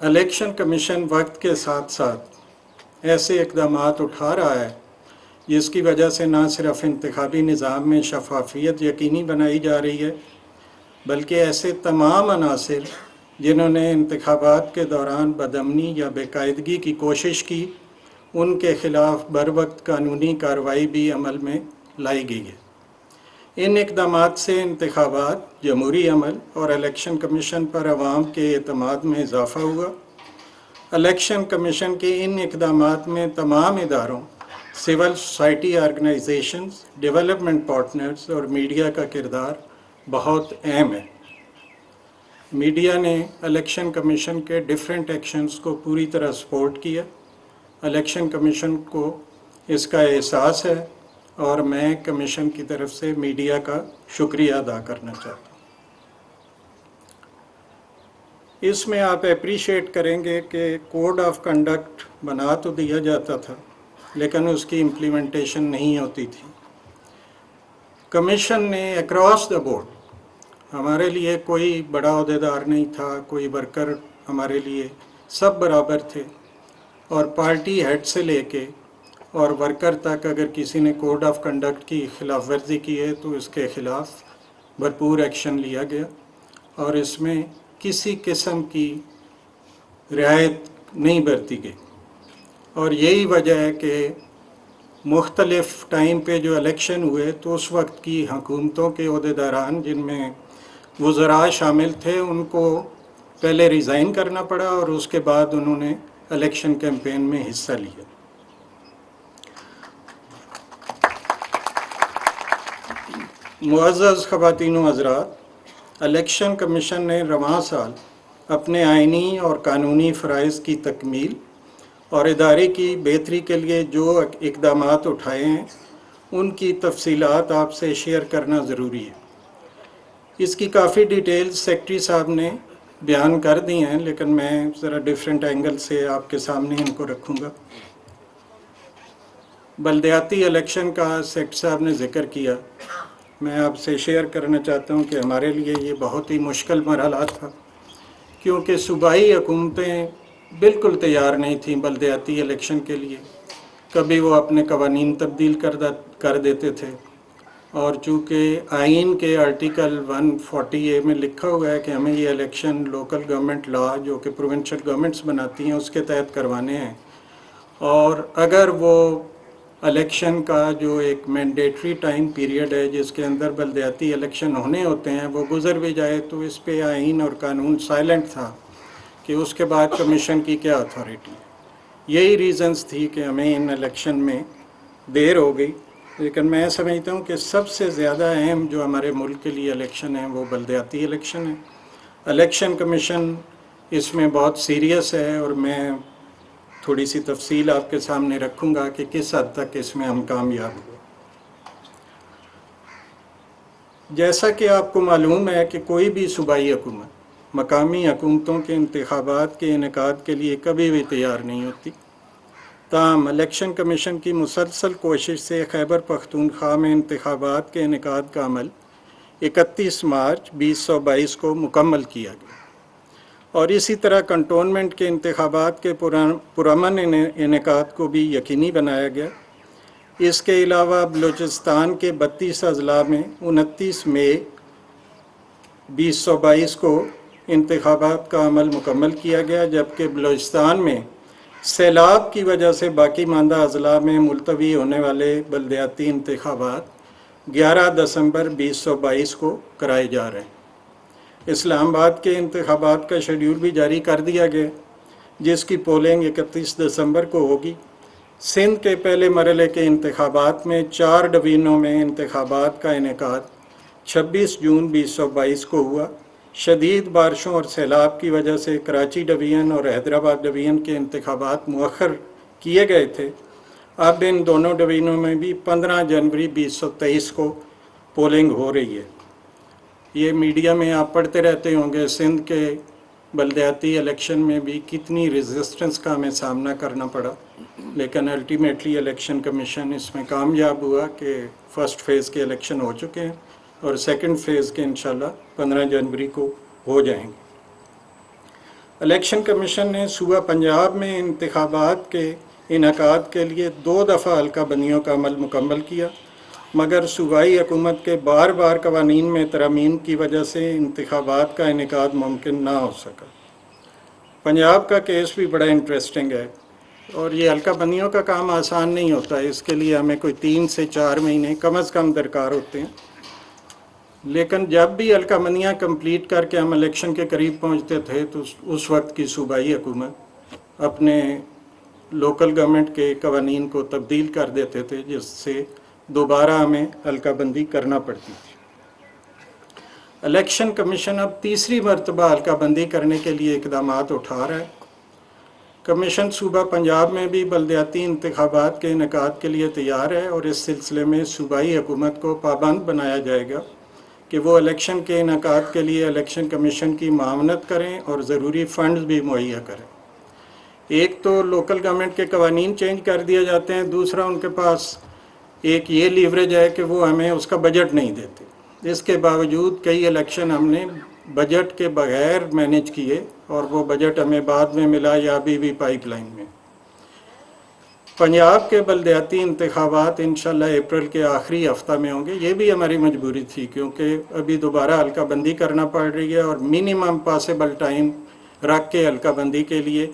Election commission وقت کے ساتھ ساتھ ایسے اقدامات اٹھا رہا ہے جس کی وجہ سے نہ صرف انتخابی نظام میں شفافیت یقینی بنائی جا رہی ہے بلکہ ایسے تمام عناصر جنہوں نے انتخابات کے دوران بدامنی یا بے قاعدگی کی کوشش کی ان کے خلاف بروقت قانونی کارروائی بھی عمل میں لائی گئی ہے۔ ان اقدامات سے انتخابات، جمہوری عمل اور الیکشن کمیشن پر عوام کے اعتماد میں اضافہ ہوا۔ الیکشن کمیشن کے ان اقدامات میں تمام اداروں، civil society organizations, development partners اور میڈیا کا کردار بہت اہم ہے۔ میڈیا نے الیکشن کمیشن کے ڈیفرنٹ ایکشنز کو پوری طرح سپورٹ کیا۔ الیکشن کمیشن کو اس کا احساس ہے اور میں کمیشن کی طرف سے میڈیا کا شکریہ ادا کرنا چاہتا ہوں۔ اس میں آپ اپریشیٹ کریں گے کہ کوڈ آف کنڈکٹ بنا تو دیا جاتا تھا لیکن اس کی امپلیمنٹیشن نہیں ہوتی تھی۔ کمیشن نے اکراس دا بورڈ، ہمارے لیے کوئی بڑا عہدیدار نہیں تھا، کوئی ورکر ہمارے لیے سب برابر تھے، اور پارٹی ہیڈ سے لے کے اور ورکر تک اگر کسی نے کوڈ آف کنڈکٹ کی خلاف ورزی کی ہے تو اس کے خلاف بھرپور ایکشن لیا گیا اور اس میں کسی قسم کی رعایت نہیں برتی گئی۔ اور یہی وجہ ہے کہ مختلف ٹائم پہ جو الیکشن ہوئے تو اس وقت کی حکومتوں کے عہدیداران جن میں وزراء شامل تھے ان کو پہلے ریزائن کرنا پڑا اور اس کے بعد انہوں نے الیکشن کیمپین میں حصہ لیا۔ معزز خواتین و حضرات، الیکشن کمیشن نے رواں سال اپنے آئینی اور قانونی فرائض کی تکمیل اور ادارے کی بہتری کے لیے جو اقدامات اٹھائے ہیں ان کی تفصیلات آپ سے شیئر کرنا ضروری ہے۔ اس کی کافی ڈیٹیلز سیکرٹری صاحب نے بیان کر دی ہیں لیکن میں ذرا ڈیفرنٹ اینگل سے آپ کے سامنے ان کو رکھوں گا۔ بلدیاتی الیکشن کا سیکرٹری صاحب نے ذکر کیا، میں آپ سے شیئر کرنا چاہتا ہوں کہ ہمارے لیے یہ بہت ہی مشکل مرحلہ تھا کیونکہ صوبائی حکومتیں بالکل تیار نہیں تھیں بلدیاتی الیکشن کے لیے۔ کبھی وہ اپنے قوانین تبدیل کر دیتے تھے، اور چونکہ آئین کے آرٹیکل 140A میں لکھا ہوا ہے کہ ہمیں یہ الیکشن لوکل گورنمنٹ لا جو کہ پروونشل گورنمنٹس بناتی ہیں اس کے تحت کروانے ہیں، اور اگر وہ الیکشن کا جو ایک مینڈیٹری ٹائم پیریڈ ہے جس کے اندر بلدیاتی الیکشن ہونے ہوتے ہیں وہ گزر بھی جائے تو اس پہ آئین اور قانون سائلنٹ تھا کہ اس کے بعد کمیشن کی کیا اتھارٹی ہے۔ یہی ریزنز تھی کہ ہمیں ان الیکشن میں دیر ہو گئی، لیکن میں سمجھتا ہوں کہ سب سے زیادہ اہم جو ہمارے ملک کے لیے الیکشن ہیں وہ بلدیاتی الیکشن ہیں۔ الیکشن کمیشن اس میں بہت سیریس ہے اور میں تھوڑی سی تفصیل آپ کے سامنے رکھوں گا کہ کس حد تک اس میں ہم کامیاب ہوئے۔ جیسا کہ آپ کو معلوم ہے کہ کوئی بھی صوبائی حکومت مقامی حکومتوں کے انتخابات کے انعقاد کے لیے کبھی بھی تیار نہیں ہوتی، تاہم الیکشن کمیشن کی مسلسل کوشش سے خیبر پختونخوا میں انتخابات کے انعقاد کا عمل 31 مارچ 2022 کو مکمل کیا گیا، اور اسی طرح کنٹونمنٹ کے انتخابات کے پرامن انعقاد کو بھی یقینی بنایا گیا۔ اس کے علاوہ بلوچستان کے 32 اضلاع میں 29 مئی 2022 کو انتخابات کا عمل مکمل کیا گیا، جبکہ بلوچستان میں سیلاب کی وجہ سے باقی ماندہ اضلاع میں ملتوی ہونے والے بلدیاتی انتخابات 11 دسمبر 2022 کو کرائے جا رہے ہیں۔ اسلام آباد کے انتخابات کا شیڈیول بھی جاری کر دیا گیا جس کی پولنگ 31 دسمبر کو ہوگی۔ سندھ کے پہلے مرحلے کے انتخابات میں 4 ڈویژنوں میں انتخابات کا انعقاد 26 جون 2022 کو ہوا۔ شدید بارشوں اور سیلاب کی وجہ سے کراچی ڈویژن اور حیدرآباد ڈویژن کے انتخابات مؤخر کیے گئے تھے۔ اب ان دونوں ڈویژنوں میں بھی 15 جنوری 2023 کو پولنگ ہو رہی ہے۔ یہ میڈیا میں آپ پڑھتے رہتے ہوں گے سندھ کے بلدیاتی الیکشن میں بھی کتنی ریزسٹنس کا ہمیں سامنا کرنا پڑا، لیکن الٹیمیٹلی الیکشن کمیشن اس میں کامیاب ہوا کہ فرسٹ فیز کے الیکشن ہو چکے ہیں اور سیکنڈ فیز کے انشاءاللہ 15 جنوری کو ہو جائیں گے۔ الیکشن کمیشن نے صوبہ پنجاب میں انتخابات کے انعقاد کے لیے 2 دفعہ حلقہ بندیوں کا عمل مکمل کیا، مگر صوبائی حکومت کے بار بار قوانین میں ترامیم کی وجہ سے انتخابات کا انعقاد ممکن نہ ہو سکا۔ پنجاب کا کیس بھی بڑا انٹرسٹنگ ہے، اور یہ حلقہ بندیوں کا کام آسان نہیں ہوتا ہے، اس کے لیے ہمیں کوئی 3 سے 4 مہینے کم از کم درکار ہوتے ہیں۔ لیکن جب بھی حلقہ بندیاں کمپلیٹ کر کے ہم الیکشن کے قریب پہنچتے تھے تو اس وقت کی صوبائی حکومت اپنے لوکل گورنمنٹ کے قوانین کو تبدیل کر دیتے تھے، جس سے دوبارہ ہمیں حلقہ بندی کرنا پڑتی تھی۔ الیکشن کمیشن اب تیسری مرتبہ حلقہ بندی کرنے کے لیے اقدامات اٹھا رہا ہے۔ کمیشن صوبہ پنجاب میں بھی بلدیاتی انتخابات کے انعقاد کے لیے تیار ہے، اور اس سلسلے میں صوبائی حکومت کو پابند بنایا جائے گا کہ وہ الیکشن کے انعقاد کے لیے الیکشن کمیشن کی معاونت کریں اور ضروری فنڈز بھی مہیا کریں۔ ایک تو لوکل گورنمنٹ کے قوانین چینج کر دیے جاتے ہیں، دوسرا ان کے پاس ایک یہ لیوریج ہے کہ وہ ہمیں اس کا بجٹ نہیں دیتے۔ اس کے باوجود کئی الیکشن ہم نے بجٹ کے بغیر مینیج کیے، اور وہ بجٹ ہمیں بعد میں ملا یا ابھی بھی پائپ لائن میں۔ پنجاب کے بلدیاتی انتخابات انشاءاللہ اپریل کے آخری ہفتہ میں ہوں گے۔ یہ بھی ہماری مجبوری تھی، کیونکہ ابھی دوبارہ حلقہ بندی کرنا پڑ رہی ہے، اور منیمم پاسبل ٹائم رکھ کے حلقہ بندی کے لیے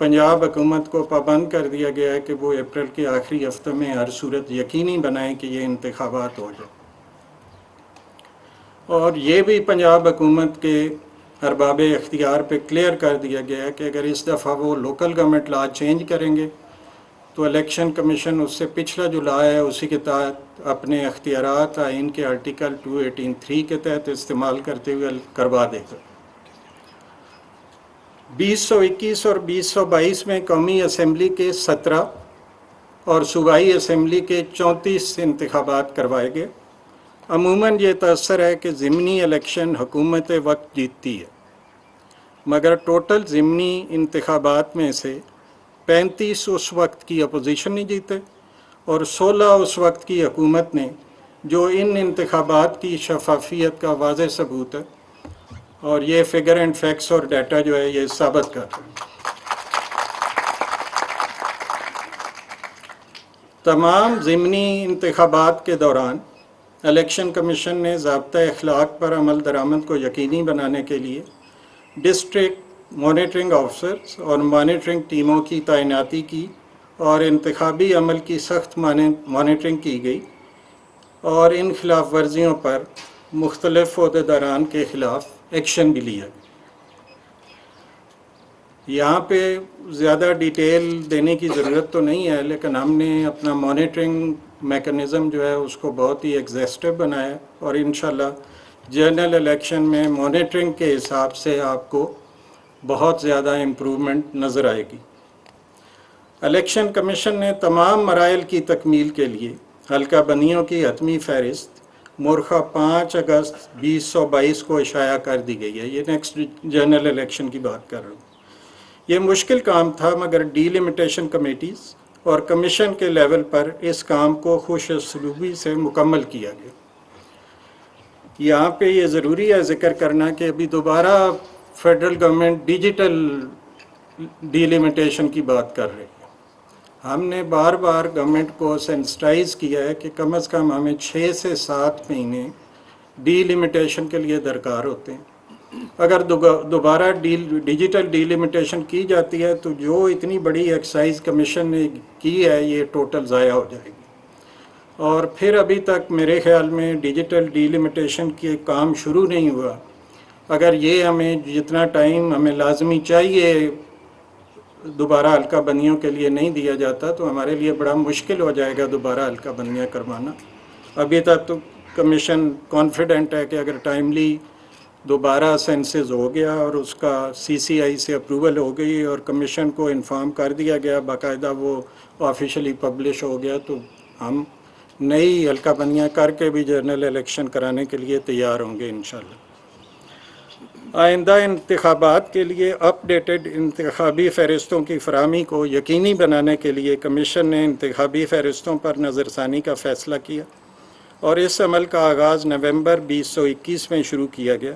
پنجاب حکومت کو پابند کر دیا گیا ہے کہ وہ اپریل کے آخری ہفتے میں ہر صورت یقینی بنائیں کہ یہ انتخابات ہو جائے۔ اور یہ بھی پنجاب حکومت کے ارباب اختیار پہ کلیئر کر دیا گیا ہے کہ اگر اس دفعہ وہ لوکل گورنمنٹ لا چینج کریں گے تو الیکشن کمیشن اس سے پچھلا جو لا ہے اسی کے تحت اپنے اختیارات آئین کے آرٹیکل 218(3) کے تحت استعمال کرتے ہوئے کروا دے گا۔ 2021 اور 2022 میں قومی اسمبلی کے 17 اور صوبائی اسمبلی کے 34 انتخابات کروائے گئے۔ عموماً یہ تاثر ہے کہ ضمنی الیکشن حکومت وقت جیتتی ہے، مگر ٹوٹل ضمنی انتخابات میں سے 35 اس وقت کی اپوزیشن نے جیتے اور 16 اس وقت کی حکومت نے، جو ان انتخابات کی شفافیت کا واضح ثبوت ہے، اور یہ فگر اینڈ فیکٹس اور ڈیٹا جو ہے یہ ثابت کرتا ہے۔ تمام ضمنی انتخابات کے دوران الیکشن کمیشن نے ضابطہ اخلاق پر عمل درآمد کو یقینی بنانے کے لیے ڈسٹرکٹ مانیٹرنگ آفیسرز اور مانیٹرنگ ٹیموں کی تعیناتی کی، اور انتخابی عمل کی سخت مانیٹرنگ کی گئی، اور ان خلاف ورزیوں پر مختلف عہدیداران کے خلاف ایکشن بھی لیا گیا۔ یہاں پہ زیادہ ڈیٹیل دینے کی ضرورت تو نہیں ہے، لیکن ہم نے اپنا مانیٹرنگ میکنزم جو ہے اس کو بہت ہی ایگزیسٹو بنایا، اور انشاءاللہ جنرل الیکشن میں مانیٹرنگ کے حساب سے آپ کو بہت زیادہ امپرومنٹ نظر آئے گی۔ الیکشن کمیشن نے تمام مراحل کی تکمیل کے لیے حلقہ بندیوں کی حتمی فہرست مورخہ 5 اگست 2022 کو اشاعہ کر دی گئی ہے۔ یہ نیکسٹ جنرل الیکشن کی بات کر رہا ہوں۔ یہ مشکل کام تھا، مگر ڈی لمیٹیشن کمیٹیز اور کمیشن کے لیول پر اس کام کو خوش اسلوبی سے مکمل کیا گیا۔ یہاں پہ یہ ضروری ہے ذکر کرنا کہ ابھی دوبارہ federal government digital D limitation کی بات کر رہی ہے۔ ہم نے بار بار گورنمنٹ کو سینسٹائز کیا ہے کہ کم از کم ہمیں 6 سے 7 مہینے ڈی لمیٹیشن کے لیے درکار ہوتے ہیں۔ اگر دوبارہ ڈیجیٹل ڈی لمیٹیشن کی جاتی ہے تو جو اتنی بڑی ایکسائز کمیشن نے کی ہے یہ ٹوٹل ضائع ہو جائے گی، اور پھر ابھی تک میرے خیال میں ڈیجیٹل ڈی لمیٹیشن کے کام شروع نہیں ہوا۔ اگر یہ ہمیں جتنا ٹائم ہمیں لازمی چاہیے دوبارہ حلقہ بندیوں کے لیے نہیں دیا جاتا تو ہمارے لیے بڑا مشکل ہو جائے گا دوبارہ حلقہ بندیاں کروانا۔ ابھی تک تو کمیشن کانفیڈنٹ ہے کہ اگر ٹائملی دوبارہ سینسز ہو گیا اور اس کا سی سی آئی سے اپروول ہو گئی اور کمیشن کو انفارم کر دیا گیا، باقاعدہ وہ آفیشلی پبلش ہو گیا، تو ہم نئی حلقہ بندیاں کر کے بھی جنرل الیکشن کرانے کے لیے تیار ہوں گے انشاءاللہ۔ آئندہ انتخابات کے لیے اپ ڈیٹڈ انتخابی فہرستوں کی فراہمی کو یقینی بنانے کے لیے کمیشن نے انتخابی فہرستوں پر نظر ثانی کا فیصلہ کیا، اور اس عمل کا آغاز نومبر 2021 میں شروع کیا گیا۔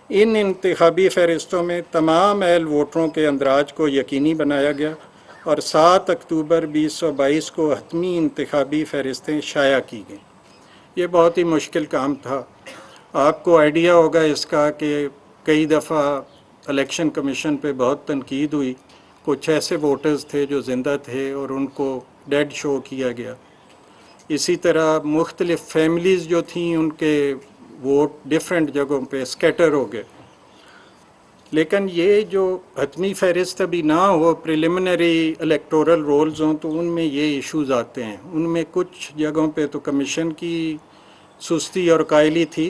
ان انتخابی فہرستوں میں تمام اہل ووٹروں کے اندراج کو یقینی بنایا گیا اور 7 اکتوبر 2022 کو حتمی انتخابی فہرستیں شائع کی گئیں۔ یہ بہت ہی مشکل کام تھا۔ آپ کو آئیڈیا ہوگا اس کا کہ کئی دفعہ الیکشن کمیشن پہ بہت تنقید ہوئی، کچھ ایسے ووٹرز تھے جو زندہ تھے اور ان کو ڈیڈ شو کیا گیا۔ اسی طرح مختلف فیملیز جو تھیں ان کے ووٹ ڈیفرنٹ جگہوں پہ اسکیٹر ہو گئے۔ لیکن یہ جو حتمی فہرست ابھی نہ ہو، پریلیمنری الیکٹورل رولز ہوں، تو ان میں یہ ایشوز آتے ہیں۔ ان میں کچھ جگہوں پہ تو کمیشن کی سستی اور قائلی تھی،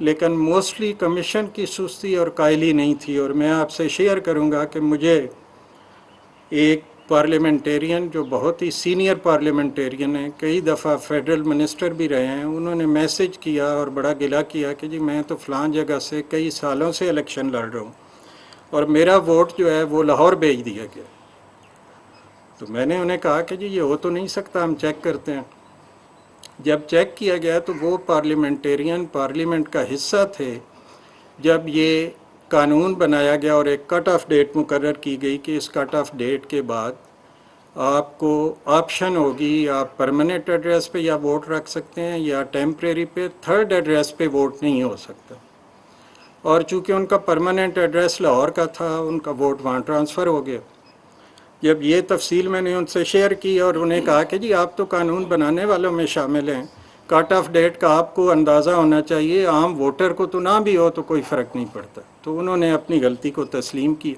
لیکن موسٹلی کمیشن کی سستی اور قائلی نہیں تھی۔ اور میں آپ سے شیئر کروں گا کہ مجھے ایک پارلیمنٹیرین جو بہت ہی سینئر پارلیمنٹیرین ہیں، کئی دفعہ فیڈرل منسٹر بھی رہے ہیں، انہوں نے میسج کیا اور بڑا گلہ کیا کہ جی میں تو فلاں جگہ سے کئی سالوں سے الیکشن لڑ رہا ہوں اور میرا ووٹ جو ہے وہ لاہور بھیج دیا گیا۔ تو میں نے انہیں کہا کہ جی یہ ہو تو نہیں سکتا، ہم چیک کرتے ہیں۔ جب چیک کیا گیا تو وہ پارلیمنٹیرین پارلیمنٹ کا حصہ تھے جب یہ قانون بنایا گیا اور ایک کٹ آف ڈیٹ مقرر کی گئی کہ اس کٹ آف ڈیٹ کے بعد آپ کو آپشن ہوگی، آپ پرماننٹ ایڈریس پہ یا ووٹ رکھ سکتے ہیں یا ٹیمپریری پہ، تھرڈ ایڈریس پہ ووٹ نہیں ہو سکتا۔ اور چونکہ ان کا پرماننٹ ایڈریس لاہور کا تھا، ان کا ووٹ وہاں ٹرانسفر ہو گیا۔ جب یہ تفصیل میں نے ان سے شیئر کی اور انہیں کہا کہ جی آپ تو قانون بنانے والوں میں شامل ہیں، کٹ آف ڈیٹ کا آپ کو اندازہ ہونا چاہیے، عام ووٹر کو تو نہ بھی ہو تو کوئی فرق نہیں پڑتا، تو انہوں نے اپنی غلطی کو تسلیم کیا۔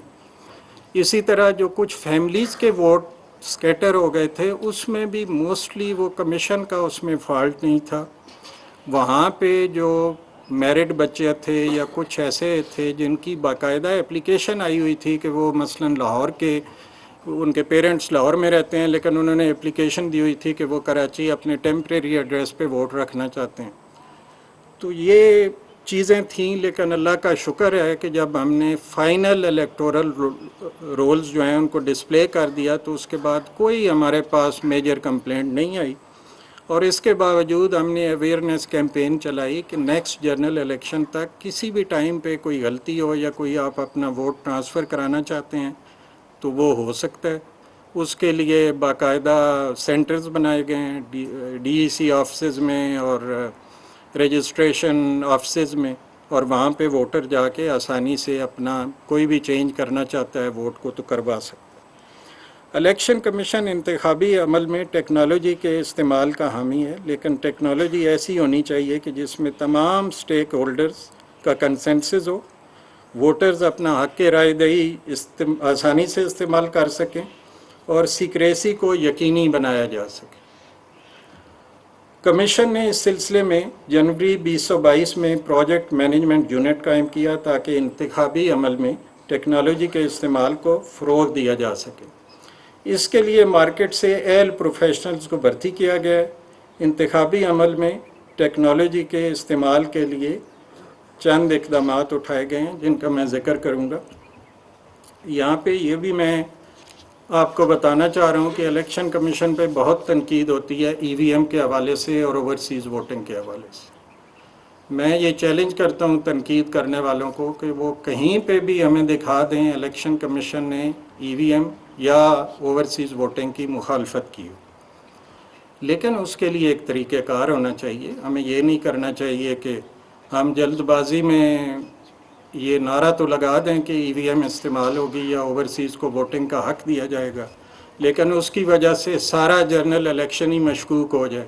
اسی طرح جو کچھ فیملیز کے ووٹ سکیٹر ہو گئے تھے، اس میں بھی موسٹلی وہ کمیشن کا اس میں فالٹ نہیں تھا۔ وہاں پہ جو میرڈ بچے تھے یا کچھ ایسے تھے جن کی باقاعدہ اپلیکیشن آئی ہوئی تھی کہ وہ مثلاً لاہور کے، ان کے پیرنٹس لاہور میں رہتے ہیں لیکن انہوں نے اپلیکیشن دی ہوئی تھی کہ وہ کراچی اپنے ٹیمپریری ایڈریس پہ ووٹ رکھنا چاہتے ہیں۔ تو یہ چیزیں تھیں، لیکن اللہ کا شکر ہے کہ جب ہم نے فائنل الیکٹورل رولز جو ہیں ان کو ڈسپلے کر دیا تو اس کے بعد کوئی ہمارے پاس میجر کمپلینٹ نہیں آئی، اور اس کے باوجود ہم نے اویئرنیس کیمپین چلائی کہ نیکسٹ جنرل الیکشن تک کسی بھی ٹائم پہ کوئی غلطی ہو یا کوئی آپ اپنا ووٹ ٹرانسفر کرانا چاہتے ہیں تو وہ ہو سکتا ہے۔ اس کے لیے باقاعدہ سینٹرز بنائے گئے ہیں ڈی ای سی آفسز میں اور رجسٹریشن آفسز میں، اور وہاں پہ ووٹر جا کے آسانی سے اپنا کوئی بھی چینج کرنا چاہتا ہے ووٹ کو تو کروا سکتا ہے۔ الیکشن کمیشن انتخابی عمل میں ٹیکنالوجی کے استعمال کا حامی ہے، لیکن ٹیکنالوجی ایسی ہونی چاہیے کہ جس میں تمام سٹیک ہولڈرز کا کنسنسس ہو، ووٹرز اپنا حق رائے دہی آسانی سے استعمال کر سکیں اور سیکریسی کو یقینی بنایا جا سکے۔ کمیشن نے اس سلسلے میں جنوری 2022 میں پروجیکٹ مینجمنٹ یونٹ قائم کیا تاکہ انتخابی عمل میں ٹیکنالوجی کے استعمال کو فروغ دیا جا سکے۔ اس کے لیے مارکیٹ سے اہل پروفیشنلز کو بھرتی کیا گیا ہے۔ انتخابی عمل میں ٹیکنالوجی کے استعمال کے لیے چند اقدامات اٹھائے گئے ہیں جن کا میں ذکر کروں گا۔ یہاں پہ یہ بھی میں آپ کو بتانا چاہ رہا ہوں کہ الیکشن کمیشن پہ بہت تنقید ہوتی ہے ای وی ایم کے حوالے سے اور اوورسیز ووٹنگ کے حوالے سے۔ میں یہ چیلنج کرتا ہوں تنقید کرنے والوں کو کہ وہ کہیں پہ بھی ہمیں دکھا دیں الیکشن کمیشن نے ای وی ایم یا اوورسیز ووٹنگ کی مخالفت کی ہو، لیکن اس کے لیے ایک طریقہ کار ہونا چاہیے۔ ہمیں یہ نہیں کرنا چاہیے کہ ہم جلد بازی میں یہ نعرہ تو لگا دیں کہ ای وی ایم استعمال ہوگی یا اوورسیز کو ووٹنگ کا حق دیا جائے گا، لیکن اس کی وجہ سے سارا جنرل الیکشن ہی مشکوک ہو جائے۔